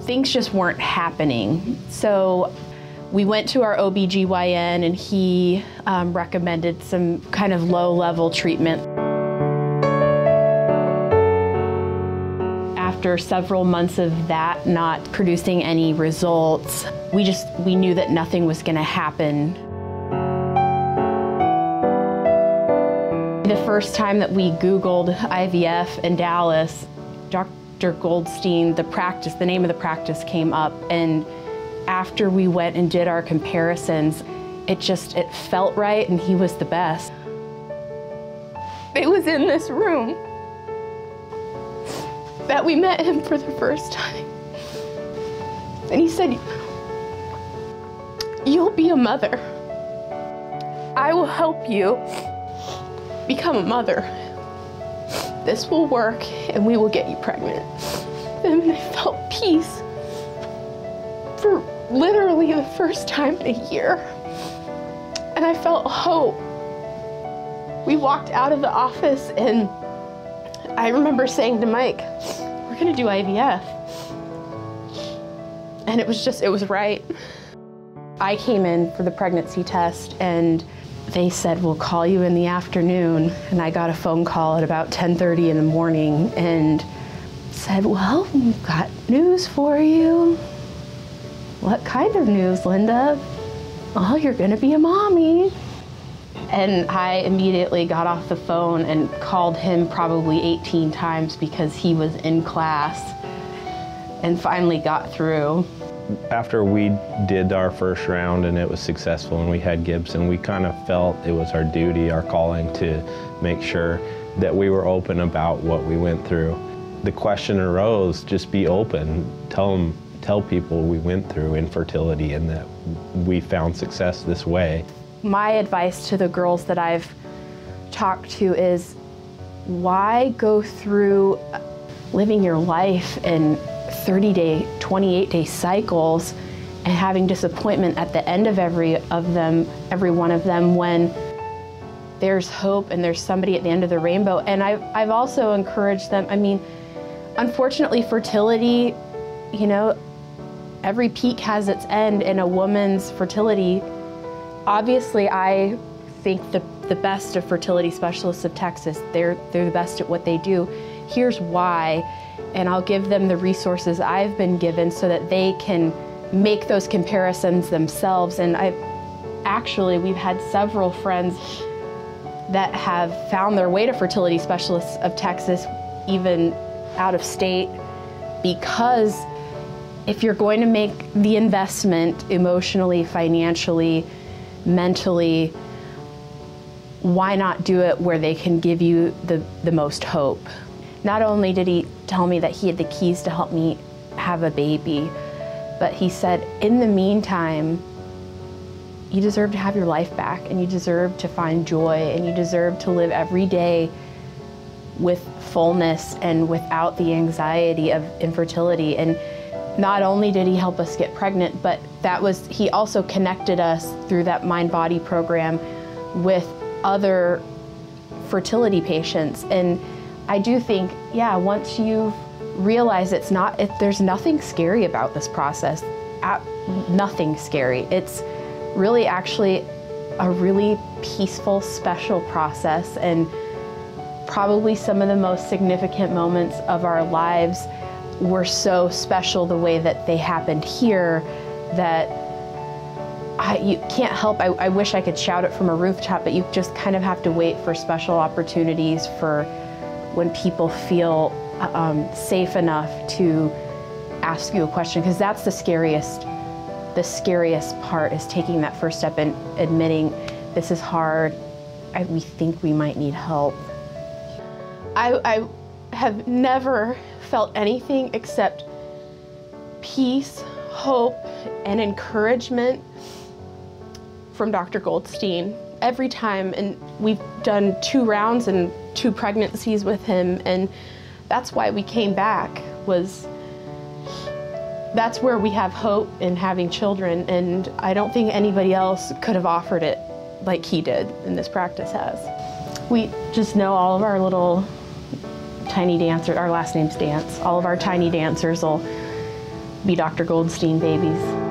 things just weren't happening. So we went to our OBGYN and he recommended some kind of low-level treatment. After several months of that not producing any results, we knew that nothing was going to happen. The first time that we Googled IVF in Dallas, Dr. Goldstein, the name of the practice came up, and after we went and did our comparisons, it felt right, and he was the best. It was in this room that we met him for the first time. And he said, "You'll be a mother. I will help you become a mother. This will work and we will get you pregnant." And I felt peace for literally the first time in a year. And I felt hope. We walked out of the office and I remember saying to Mike, "We're gonna do IVF." And it was right. I came in for the pregnancy test and they said, "We'll call you in the afternoon." And I got a phone call at about 10:30 in the morning and said, "Well, we've got news for you." "What kind of news, Linda?" "Oh, you're gonna be a mommy." And I immediately got off the phone and called him probably 18 times because he was in class, and finally got through. After we did our first round and it was successful and we had Gibson, we kind of felt it was our duty, our calling, to make sure that we were open about what we went through. The question arose, just be open, tell people we went through infertility and that we found success this way. My advice to the girls that I've talked to is, why go through living your life in 30-day, 28-day cycles and having disappointment at the end of every one of them, when there's hope and there's somebody at the end of the rainbow. And I've also encouraged them, I mean, unfortunately, fertility, you know, every peak has its end in a woman's fertility. Obviously, I think the best of Fertility Specialists of Texas, they're the best at what they do. Here's why, and I'll give them the resources I've been given so that they can make those comparisons themselves. And we've had several friends that have found their way to Fertility Specialists of Texas, even out of state, because if you're going to make the investment emotionally, financially, mentally, why not do it where they can give you the most hope? Not only did he tell me that he had the keys to help me have a baby, but he said, in the meantime, you deserve to have your life back, and you deserve to find joy, and you deserve to live every day with fullness and without the anxiety of infertility. And not only did he help us get pregnant, but he also connected us through that mind-body program with other fertility patients. And I do think, yeah, once you realize there's nothing scary about this process, nothing scary. It's really actually a really peaceful, special process, and probably some of the most significant moments of our lives were so special the way that they happened here that you can't help. I wish I could shout it from a rooftop, but you just kind of have to wait for special opportunities for when people feel safe enough to ask you a question, because that's the scariest part, is taking that first step and admitting, this is hard, we think we might need help. I have never felt anything except peace, hope, and encouragement from Dr. Goldstein every time. And we've done 2 rounds and 2 pregnancies with him, and that's why we came back. That's where we have hope in having children, and I don't think anybody else could have offered it like he did and this practice has. We just know all of our little tiny dancers, our last name's Dance, all of our tiny dancers will be Dr. Goldstein babies.